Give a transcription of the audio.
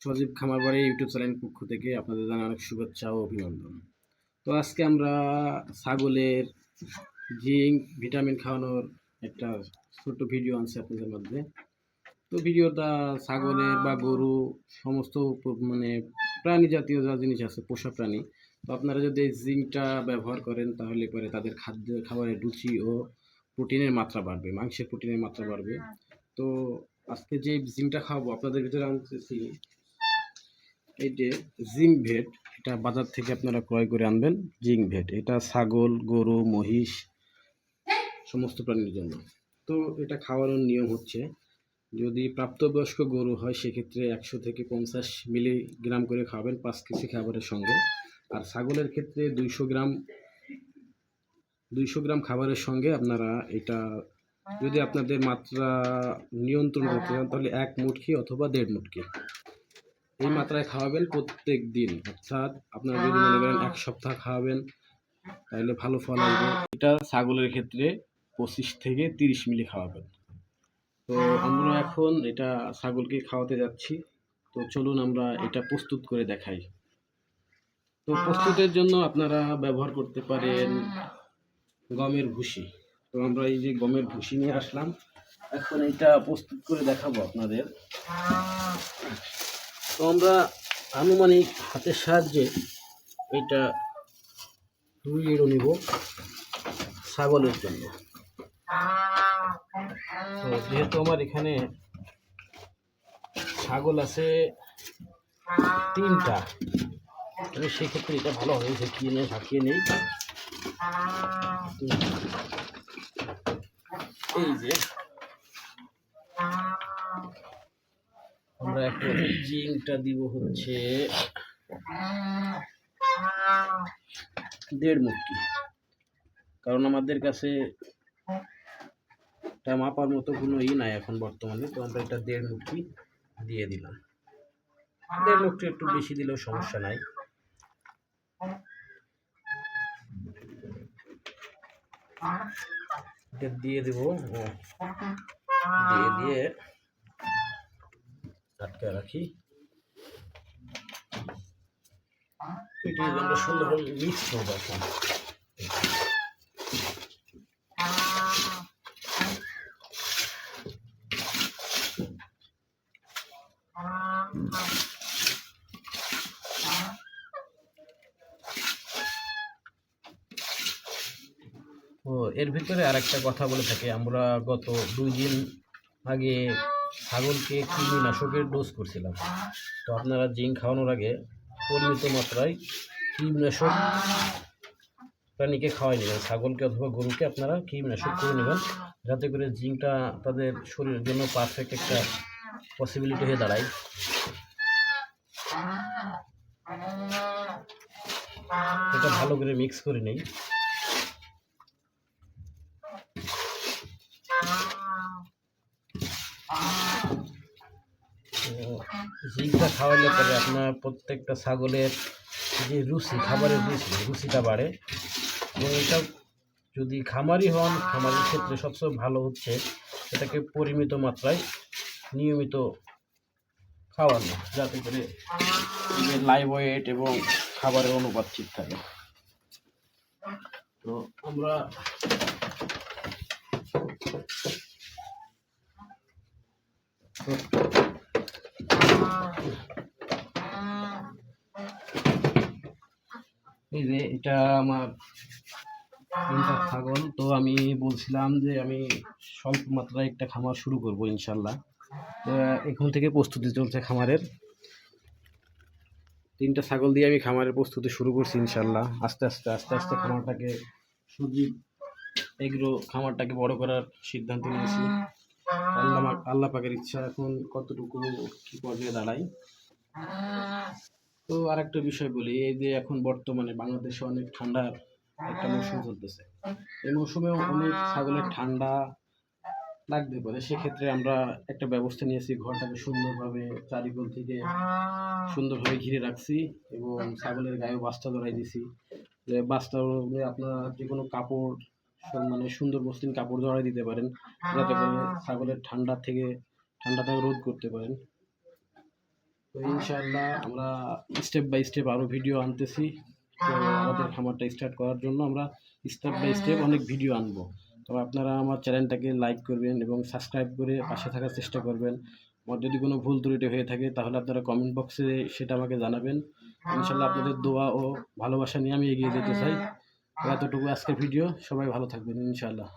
সজীব খামার বাড়ি YouTube channel পক্ষ থেকে আপনাদের জানাই অনেক শুভেচ্ছা ও অভিনন্দন। তো আজকে আমরা ছাগলের জিঙ্ক ভিটামিন খাওয়ানোর একটা ছোট্ট ভিডিও আনছি আপনাদের মধ্যে। তো ভিডিওটা ছাগলের বা গরু সমস্ত মানে প্রাণী জাতীয় যা জিনিস আছে পোষা প্রাণী, তো আপনারা যদি এই জিঙ্কটা ব্যবহার করেন তাহলে পরে তাদের খাবারের রুচি ও প্রোটিনের মাত্রা বাড়বে, মাংসের প্রোটিনের মাত্রা বাড়বে। তো আজকে যে জিঙ্কটা খাওয়াবো আপনাদের ভিতরে আনতেছি এই যে জিঙ্ক ভেট। এটা বাজার থেকে আপনারা ক্রয় করে আনবেন। জিঙ্ক ভেট এটা ছাগল, গরু, মহিষ সমস্ত প্রাণীর জন্য। তো এটা খাওয়ানোর নিয়ম হচ্ছে, যদি প্রাপ্তবয়স্ক গরু হয় সেক্ষেত্রে 100 থেকে 50 মিলিগ্রাম করে খাওয়াবেন 5 কেজি খাবারের সঙ্গে। আর ছাগলের ক্ষেত্রে 200 গ্রাম খাবারের সঙ্গে আপনারা এটা, যদি আপনাদের মাত্রা নিয়ন্ত্রণ করতে চান তাহলে 1 মুটকি অথবা 1.5 মুটকি এই মাত্রায় খাওয়াবেন প্রত্যেক দিন। অর্থাৎ আপনারা যদি মনে করেন 1 সপ্তাহ খাওয়াবেন তাহলে ভালো ফল আসবে। এটা ছাগলের ক্ষেত্রে 25 থেকে 30 মিলি খাওয়াবেন। তো আমরা এখন এটা ছাগলকে খাওয়াতে যাচ্ছি। তো চলুন আমরা এটা প্রস্তুত করে দেখাই। তো প্রস্তুতের জন্য আপনারা ব্যবহার করতে পারেন গমের ভুসি। তো আমরা এই যে গমের ভুসি নিয়ে আসলাম, এখন এটা প্রস্তুত করে দেখাবো আপনাদের। তো আমরা আনুমানিক হাতের সাহায্যে এটা ধুয়ে নিব ছাগলের জন্য। তো যেহেতু আমার এখানে ছাগল আছে 3টা, তাহলে সেক্ষেত্রে এটা ভালোভাবে ঝাঁকিয়ে নেই। এই যে আমরা এখন জিঙ্কটা দিব হচ্ছে 1.5 মুটকি, কারণ আমাদের কাছে এটা মাপার মতো কোনো নাই এখন বর্তমানে। তো আমরা এটা 1.5 মুটকি দিয়ে দিলাম। 1.5 মুটকি একটু বেশি দিলেও সমস্যা নাই। এটা দিয়ে দেব, দিয়ে আটকে রাখি। এটা আমরা সুন্দরভাবে মিক্স করবো এখন। ও এর ভিতরে আরেকটা কথা বলে থাকি, আমরা গত 2 দিন আগে ছাগলকে কৃমিনাশকের ডোজ করছিলাম। তো আপনারা জিঙ্ক খাওয়ানোর আগে পরিমিত মাত্রায় কৃমিনাশক প্রাণীকে খাওয়াই নেবেন, ছাগলকে অথবা গরুকে আপনারা কৃমিনাশক করে নেবেন, যাতে করে জিঙ্কটা তাদের শরীরের জন্য পারফেক্ট একটা পসিবিলিটি হয়ে দাঁড়ায়। এটা ভালো করে মিক্স করে নেই। জিঙ্কটা খাওয়ালে পরে আপনার প্রত্যেকটা ছাগলের যে রুচি, খাবারের রুচিটা বাড়ে। এবং এটা যদি খামারি হন, খামারের ক্ষেত্রে সবচেয়ে ভালো হচ্ছে এটাকে পরিমিত মাত্রায় নিয়মিত খাওয়ানো, যাতে করে লাইভ ওয়েট এবং খাবারের অনুপাত ঠিক থাকে। তো আমরা এই যে এটা আমার 3টা ছাগল। তো আমি বলছিলাম যে আমি স্বল্প মাত্রায় একটা খামার শুরু করব ইনশাল্লাহ। তো এখন থেকে প্রস্তুতি চলছে খামারের। 3টা ছাগল দিয়ে আমি খামারের প্রস্তুতি শুরু করছি ইনশাল্লাহ। আস্তে আস্তে খামারটাকে সজীব এগ্রো খামারটাকে বড় করার সিদ্ধান্ত নিয়েছি। আল্লাহ পাকের ইচ্ছা এখন কতটুকু কি পর্যায়ে দাঁড়াই। তো আরেকটা বিষয় বলি, এই যে এখন বর্তমানে বাংলাদেশে অনেক ঠান্ডার একটা মৌসুম চলতেছে। এই মৌসুমেও অনেক ছাগলের ঠান্ডা লাগতে পারে। সেক্ষেত্রে আমরা একটা ব্যবস্থা নিয়েছি, ঘরটাকে সুন্দরভাবে চারিদিক থেকে সুন্দরভাবে ঘিরে রাখছি এবং ছাগলের গায়েও বাস্তা ধরাই দিছি। যে বাস্তার মধ্যে আপনারা যে কোনো কাপড়, মানে সুন্দর মসৃণ কাপড় জড়াই দিতে পারেন, যাতে করে ছাগলের ঠান্ডাটাকে রোধ করতে পারেন। তো ইনশাআল্লাহ আমরা স্টেপ বাই স্টেপ আরও ভিডিও আনতেছি। তো আমাদের খামারটা স্টার্ট করার জন্য আমরা স্টেপ বাই স্টেপ অনেক ভিডিও আনবো। তো আপনারা আমার চ্যানেলটাকে লাইক করবেন এবং সাবস্ক্রাইব করে পাশে থাকার চেষ্টা করবেন। আমার যদি কোনো ভুল ত্রুটি হয়ে থাকে তাহলে আপনারা কমেন্ট বক্সে সেটা আমাকে জানাবেন। ইনশাআল্লাহ আপনাদের দোয়া ও ভালোবাসা নিয়ে আমি এগিয়ে যেতে চাই। তো এতটুকু আজকের ভিডিও, সবাই ভালো থাকবেন ইনশাআল্লাহ।